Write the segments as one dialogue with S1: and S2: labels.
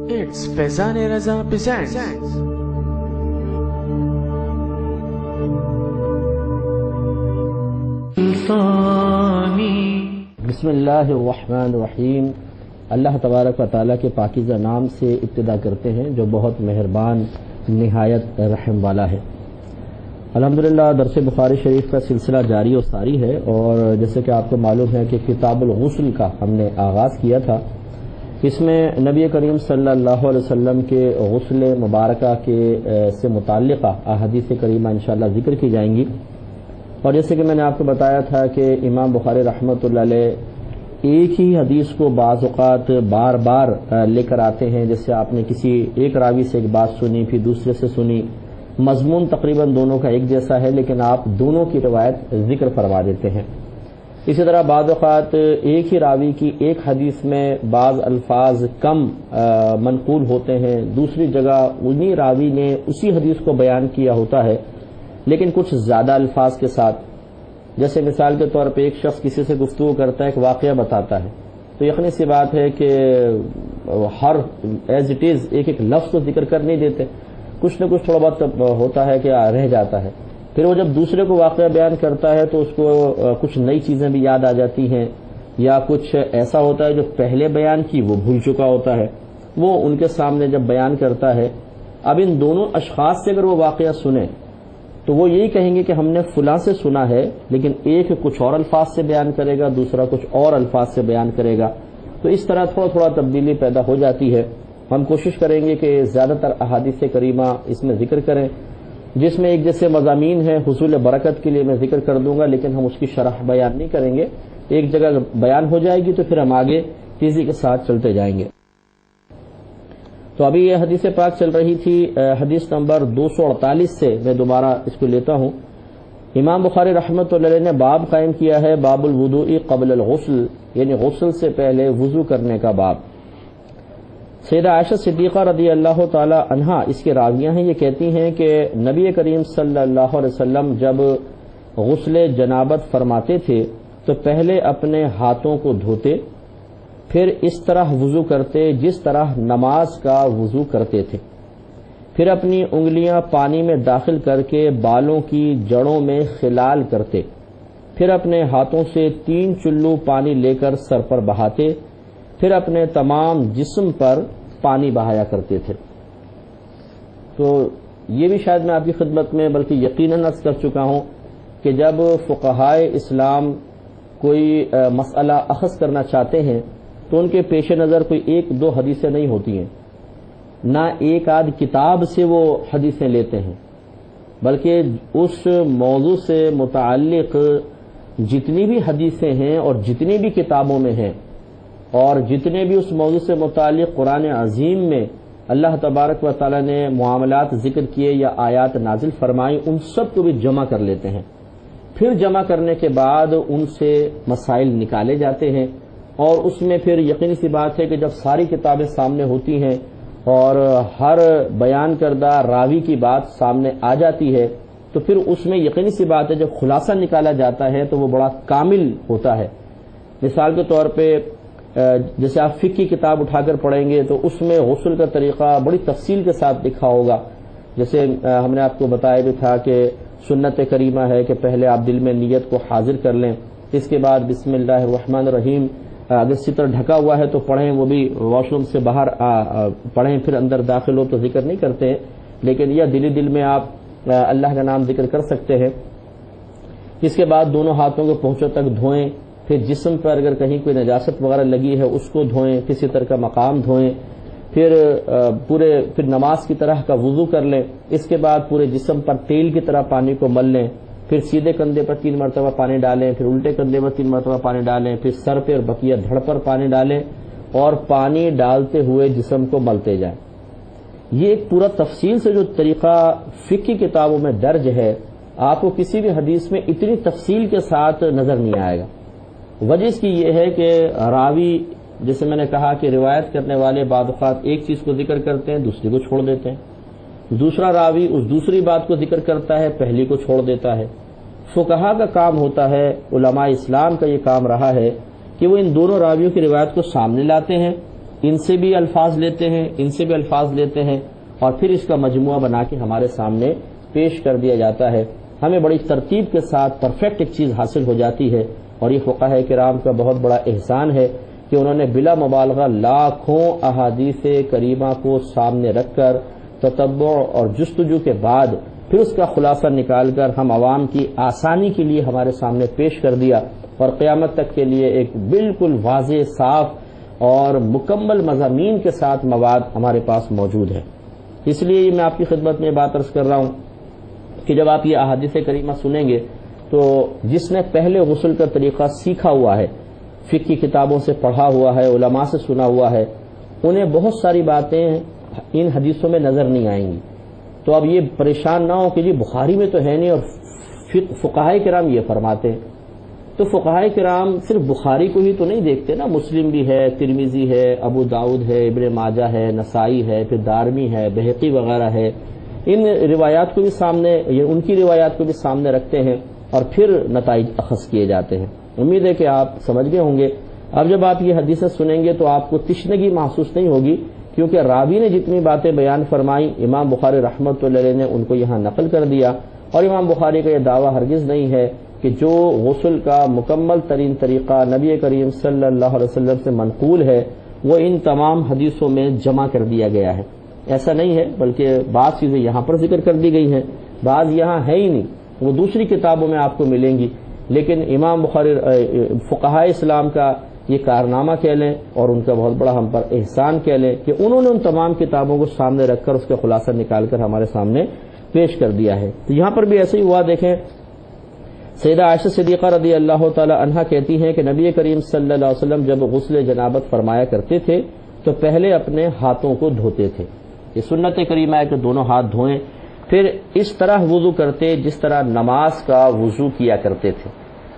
S1: It's Faizan Raza presents.
S2: بسم اللہ الرحمن الرحیم۔ اللہ تبارک و تعالیٰ کے پاکیزہ نام سے ابتدا کرتے ہیں جو بہت مہربان نہایت رحم والا ہے۔ الحمدللہ درس بخاری شریف کا سلسلہ جاری و ساری ہے، اور جیسے کہ آپ کو معلوم ہے کہ کتاب الغسل کا ہم نے آغاز کیا تھا۔ اس میں نبی کریم صلی اللہ علیہ وسلم کے غسل مبارکہ کے سے متعلقہ احادیث کریمہ انشاءاللہ ذکر کی جائیں گی۔ اور جیسے کہ میں نے آپ کو بتایا تھا کہ امام بخاری رحمۃ اللہ علیہ ایک ہی حدیث کو بعض اوقات بار بار لے کر آتے ہیں، جیسے آپ نے کسی ایک راوی سے ایک بات سنی، پھر دوسرے سے سنی، مضمون تقریباً دونوں کا ایک جیسا ہے لیکن آپ دونوں کی روایت ذکر فرما دیتے ہیں۔ اسی طرح بعض اوقات ایک ہی راوی کی ایک حدیث میں بعض الفاظ کم منقول ہوتے ہیں، دوسری جگہ انہی راوی نے اسی حدیث کو بیان کیا ہوتا ہے لیکن کچھ زیادہ الفاظ کے ساتھ۔ جیسے مثال کے طور پہ ایک شخص کسی سے گفتگو کرتا ہے، ایک واقعہ بتاتا ہے، تو یقینی سی بات ہے کہ ہر ایز اٹ از ایک ایک لفظ کو ذکر کر نہیں دیتے، کچھ نہ کچھ تھوڑا بہت ہوتا ہے کہ رہ جاتا ہے۔ پھر وہ جب دوسرے کو واقعہ بیان کرتا ہے تو اس کو کچھ نئی چیزیں بھی یاد آ جاتی ہیں، یا کچھ ایسا ہوتا ہے جو پہلے بیان کی وہ بھول چکا ہوتا ہے، وہ ان کے سامنے جب بیان کرتا ہے۔ اب ان دونوں اشخاص سے اگر وہ واقعہ سنیں تو وہ یہی کہیں گے کہ ہم نے فلاں سے سنا ہے، لیکن ایک کچھ اور الفاظ سے بیان کرے گا، دوسرا کچھ اور الفاظ سے بیان کرے گا، تو اس طرح تھوڑا تھوڑا تبدیلی پیدا ہو جاتی ہے۔ ہم کوشش کریں گے کہ زیادہ تر احادیث کریمہ اس میں ذکر کریں، جس میں ایک جیسے مضامین ہیں حصول برکت کے لیے میں ذکر کر دوں گا، لیکن ہم اس کی شرح بیان نہیں کریں گے۔ ایک جگہ بیان ہو جائے گی تو پھر ہم آگے تیزی کے ساتھ چلتے جائیں گے۔ تو ابھی یہ حدیث پاک چل رہی تھی، حدیث نمبر 248 سے میں دوبارہ اس کو لیتا ہوں۔ امام بخاری رحمۃ اللہ علیہ نے باب قائم کیا ہے، باب الوضوء قبل الغسل، یعنی غسل سے پہلے وضو کرنے کا باب۔ سیدہ عائشہ صدیقہ رضی اللہ تعالی عنہا اس کے راویہ ہیں، یہ کہتی ہیں کہ نبی کریم صلی اللہ علیہ وسلم جب غسل جنابت فرماتے تھے تو پہلے اپنے ہاتھوں کو دھوتے، پھر اس طرح وضو کرتے جس طرح نماز کا وضو کرتے تھے، پھر اپنی انگلیاں پانی میں داخل کر کے بالوں کی جڑوں میں خلال کرتے، پھر اپنے ہاتھوں سے 3 چلو پانی لے کر سر پر بہاتے، پھر اپنے تمام جسم پر پانی بہایا کرتے تھے۔ تو یہ بھی شاید میں آپ کی خدمت میں بلکہ یقیناً عرض کر چکا ہوں کہ جب فقہائے اسلام کوئی مسئلہ اخذ کرنا چاہتے ہیں تو ان کے پیش نظر کوئی 1-2 حدیثیں نہیں ہوتی ہیں، نہ ایک آدھ کتاب سے وہ حدیثیں لیتے ہیں، بلکہ اس موضوع سے متعلق جتنی بھی حدیثیں ہیں اور جتنی بھی کتابوں میں ہیں اور جتنے بھی اس موضوع سے متعلق قرآن عظیم میں اللہ تبارک و تعالی نے معاملات ذکر کیے یا آیات نازل فرمائی، ان سب کو بھی جمع کر لیتے ہیں۔ پھر جمع کرنے کے بعد ان سے مسائل نکالے جاتے ہیں، اور اس میں پھر یقینی سی بات ہے کہ جب ساری کتابیں سامنے ہوتی ہیں اور ہر بیان کردہ راوی کی بات سامنے آ جاتی ہے تو پھر اس میں یقینی سی بات ہے جب خلاصہ نکالا جاتا ہے تو وہ بڑا کامل ہوتا ہے۔ مثال کے طور پہ جیسے آپ فقہ کی کتاب اٹھا کر پڑھیں گے تو اس میں غسل کا طریقہ بڑی تفصیل کے ساتھ لکھا ہوگا، جیسے ہم نے آپ کو بتایا بھی تھا کہ سنت کریمہ ہے کہ پہلے آپ دل میں نیت کو حاضر کر لیں، اس کے بعد بسم اللہ الرحمن الرحیم، اگر ستر ڈھکا ہوا ہے تو پڑھیں، وہ بھی واش روم سے باہر پڑھیں، پھر اندر داخل ہو تو ذکر نہیں کرتے ہیں، لیکن یہ دل میں آپ اللہ کا نام ذکر کر سکتے ہیں۔ اس کے بعد دونوں ہاتھوں کو پہنچوں تک دھوئیں، پھر جسم پر اگر کہیں کوئی نجاست وغیرہ لگی ہے اس کو دھوئیں، پھر ستر کا مقام دھوئیں، پھر نماز کی طرح کا وضو کر لیں۔ اس کے بعد پورے جسم پر تیل کی طرح پانی کو مل لیں، پھر سیدھے کندھے پر 3 مرتبہ پانی ڈالیں، پھر الٹے کندھے پر 3 مرتبہ پانی ڈالیں، پھر سر پہ اور بقیہ دھڑ پر پانی ڈالیں، اور پانی ڈالتے ہوئے جسم کو ملتے جائیں۔ یہ ایک پورا تفصیل سے جو طریقہ فقہ کی کتابوں میں درج ہے، آپ کو کسی بھی حدیث میں اتنی تفصیل کے ساتھ نظر نہیں آئے گا۔ وجہ اس کی یہ ہے کہ راوی، جیسے میں نے کہا کہ روایت کرنے والے بعض اوقات ایک چیز کو ذکر کرتے ہیں دوسری کو چھوڑ دیتے ہیں، دوسرا راوی اس دوسری بات کو ذکر کرتا ہے پہلی کو چھوڑ دیتا ہے۔ فقہا کا کام ہوتا ہے، علماء اسلام کا یہ کام رہا ہے کہ وہ ان دونوں راویوں کی روایت کو سامنے لاتے ہیں ان سے بھی الفاظ لیتے ہیں، ان سے بھی الفاظ لیتے ہیں، اور پھر اس کا مجموعہ بنا کے ہمارے سامنے پیش کر دیا جاتا ہے۔ ہمیں بڑی ترتیب کے ساتھ پرفیکٹ ایک چیز حاصل ہو جاتی ہے، اور یہ فقہاء کرام کا بہت بڑا احسان ہے کہ انہوں نے بلا مبالغہ لاکھوں احادیث کریمہ کو سامنے رکھ کر تتبع اور جستجو کے بعد پھر اس کا خلاصہ نکال کر ہم عوام کی آسانی کے لیے ہمارے سامنے پیش کر دیا، اور قیامت تک کے لیے ایک بالکل واضح، صاف اور مکمل مضامین کے ساتھ مواد ہمارے پاس موجود ہے۔ اس لیے میں آپ کی خدمت میں بات عرض کر رہا ہوں کہ جب آپ یہ احادیث کریمہ سنیں گے تو جس نے پہلے غسل کا طریقہ سیکھا ہوا ہے، فقہ کی کتابوں سے پڑھا ہوا ہے، علماء سے سنا ہوا ہے، انہیں بہت ساری باتیں ان حدیثوں میں نظر نہیں آئیں گی۔ تو اب یہ پریشان نہ ہو کہ جی بخاری میں تو ہے نہیں، اور فقہاء کرام یہ فرماتے ہیں۔ تو فقہاء کرام صرف بخاری کو ہی تو نہیں دیکھتے نا، مسلم بھی ہے، ترمذی ہے، ابو داؤد ہے، ابن ماجہ ہے، نسائی ہے، پھر دارمی ہے، بہقی وغیرہ ہے، ان روایات کو بھی سامنے، ان کی روایات کو بھی سامنے رکھتے ہیں، اور پھر نتائج اخذ کیے جاتے ہیں۔ امید ہے کہ آپ سمجھ گئے ہوں گے۔ اب جب آپ یہ حدیثیں سنیں گے تو آپ کو تشنگی محسوس نہیں ہوگی، کیونکہ راوی نے جتنی باتیں بیان فرمائیں امام بخاری رحمۃ اللہ علیہ نے ان کو یہاں نقل کر دیا، اور امام بخاری کا یہ دعویٰ ہرگز نہیں ہے کہ جو غسل کا مکمل ترین طریقہ نبی کریم صلی اللہ علیہ وسلم سے منقول ہے وہ ان تمام حدیثوں میں جمع کر دیا گیا ہے۔ ایسا نہیں ہے، بلکہ بعض چیزیں یہاں پر ذکر کر دی گئی ہیں، بعض یہاں ہے ہی نہیں، وہ دوسری کتابوں میں آپ کو ملیں گی۔ لیکن امام بخاری فقہاء اسلام کا یہ کارنامہ کہہ لیں، اور ان کا بہت بڑا ہم پر احسان کہہ لیں کہ انہوں نے ان تمام کتابوں کو سامنے رکھ کر اس کا خلاصہ نکال کر ہمارے سامنے پیش کر دیا ہے۔ تو یہاں پر بھی ایسے ہی ہوا۔ دیکھیں، سیدہ عائشہ صدیقہ رضی اللہ تعالی عنہا کہتی ہیں کہ نبی کریم صلی اللہ علیہ وسلم جب غسل جنابت فرمایا کرتے تھے تو پہلے اپنے ہاتھوں کو دھوتے تھے۔ یہ سنت کریمہ ہے کہ دونوں ہاتھ دھوئیں، پھر اس طرح وضو کرتے جس طرح نماز کا وضو کیا کرتے تھے۔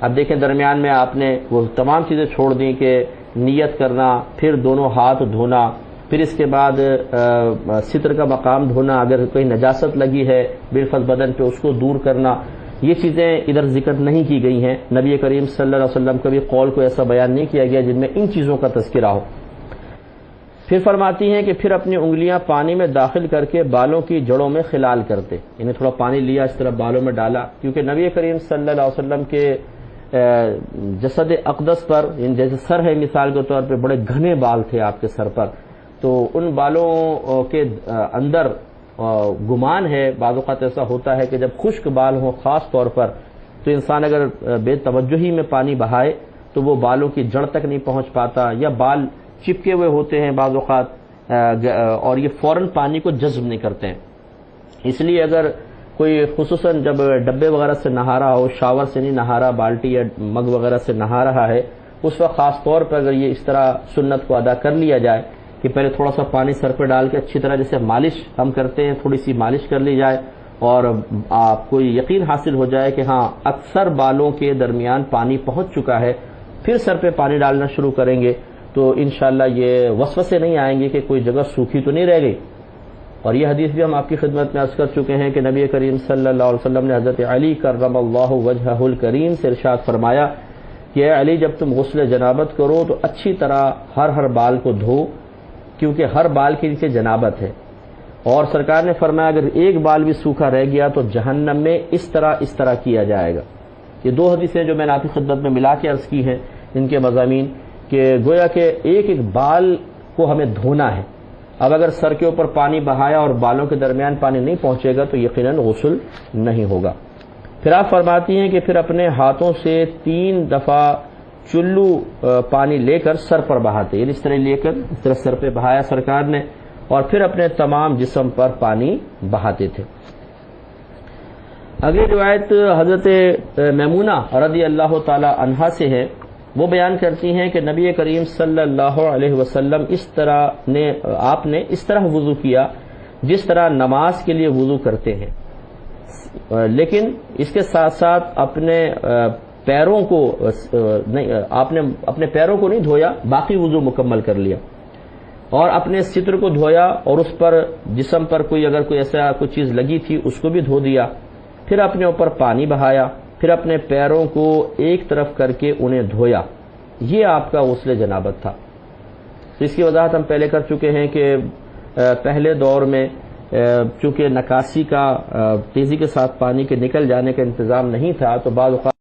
S2: اب دیکھیں درمیان میں آپ نے وہ تمام چیزیں چھوڑ دیں کہ نیت کرنا، پھر دونوں ہاتھ دھونا، پھر اس کے بعد ستر کا مقام دھونا، اگر کوئی نجاست لگی ہے بالفعل بدن پہ اس کو دور کرنا، یہ چیزیں ادھر ذکر نہیں کی گئی ہیں۔ نبی کریم صلی اللہ علیہ وسلم کا بھی قول کو ایسا بیان نہیں کیا گیا جن میں ان چیزوں کا تذکرہ ہو۔ پھر فرماتی ہیں کہ پھر اپنی انگلیاں پانی میں داخل کر کے بالوں کی جڑوں میں خلال کرتے، یعنی تھوڑا پانی لیا اس طرح بالوں میں ڈالا، کیونکہ نبی کریم صلی اللہ علیہ وسلم کے جسد اقدس پر، جیسے سر ہے مثال کے طور پہ، بڑے گھنے بال تھے آپ کے سر پر، تو ان بالوں کے اندر گمان ہے، بعض اوقات ایسا ہوتا ہے کہ جب خشک بال ہوں خاص طور پر تو انسان اگر بے توجہی میں پانی بہائے تو وہ بالوں کی جڑ تک نہیں پہنچ پاتا، یا بال چپکے ہوئے ہوتے ہیں بعض اوقات، اور یہ فوراً پانی کو جذب نہیں کرتے ہیں۔ اس لیے اگر کوئی خصوصاً جب ڈبے وغیرہ سے نہا رہا ہو، شاور سے نہیں نہا رہا، بالٹی یا مگ وغیرہ سے نہا رہا ہے، اس وقت خاص طور پر اگر یہ اس طرح سنت کو ادا کر لیا جائے کہ پہلے تھوڑا سا پانی سر پہ ڈال کے اچھی طرح جیسے مالش ہم کرتے ہیں تھوڑی سی مالش کر لی جائے، اور آپ کو یقین حاصل ہو جائے کہ ہاں اکثر بالوں کے درمیان پانی پہنچ چکا ہے، پھر سر پہ پانی ڈالنا شروع کریں گے تو انشاءاللہ یہ وسوسے نہیں آئیں گے کہ کوئی جگہ سوکھی تو نہیں رہ گئی۔ اور یہ حدیث بھی ہم آپ کی خدمت میں عرض کر چکے ہیں کہ نبی کریم صلی اللہ علیہ وسلم نے حضرت علی کرم اللہ وجہہ الکریم سے ارشاد فرمایا کہ اے علی، جب تم غسل جنابت کرو تو اچھی طرح ہر بال کو دھو، کیونکہ ہر بال کے نیچے جنابت ہے۔ اور سرکار نے فرمایا اگر ایک بال بھی سوکھا رہ گیا تو جہنم میں اس طرح کیا جائے گا۔ یہ دو حدیثیں جو میں نے آپ کی خدمت میں ملا کے عرض کی ہیں، ان کے مضامین کہ گویا کہ ایک بال کو ہمیں دھونا ہے۔ اب اگر سر کے اوپر پانی بہایا اور بالوں کے درمیان پانی نہیں پہنچے گا تو یقیناً غسل نہیں ہوگا۔ پھر آپ فرماتی ہیں کہ پھر اپنے ہاتھوں سے 3 دفعہ چلو پانی لے کر سر پر بہاتے، یعنی اس طرح لے کر اس طرح سر پہ بہایا سرکار نے، اور پھر اپنے تمام جسم پر پانی بہاتے تھے۔ اگلی روایت حضرت میمونہ رضی اللہ تعالی عنہا سے ہے، وہ بیان کرتی ہیں کہ نبی کریم صلی اللہ علیہ وسلم آپ نے اس طرح وضو کیا جس طرح نماز کے لیے وضو کرتے ہیں، لیکن اس کے ساتھ ساتھ اپنے پیروں کو نہیں دھویا، باقی وضو مکمل کر لیا، اور اپنے ستر کو دھویا، اور اس پر جسم پر اگر کوئی ایسا کوئی چیز لگی تھی اس کو بھی دھو دیا، پھر اپنے اوپر پانی بہایا، پھر اپنے پیروں کو ایک طرف کر کے انہیں دھویا۔ یہ آپ کا غسل جنابت تھا۔ اس کی وضاحت ہم پہلے کر چکے ہیں کہ پہلے دور میں چونکہ نکاسی کا تیزی کے ساتھ پانی کے نکل جانے کا انتظام نہیں تھا، تو بعض اوقات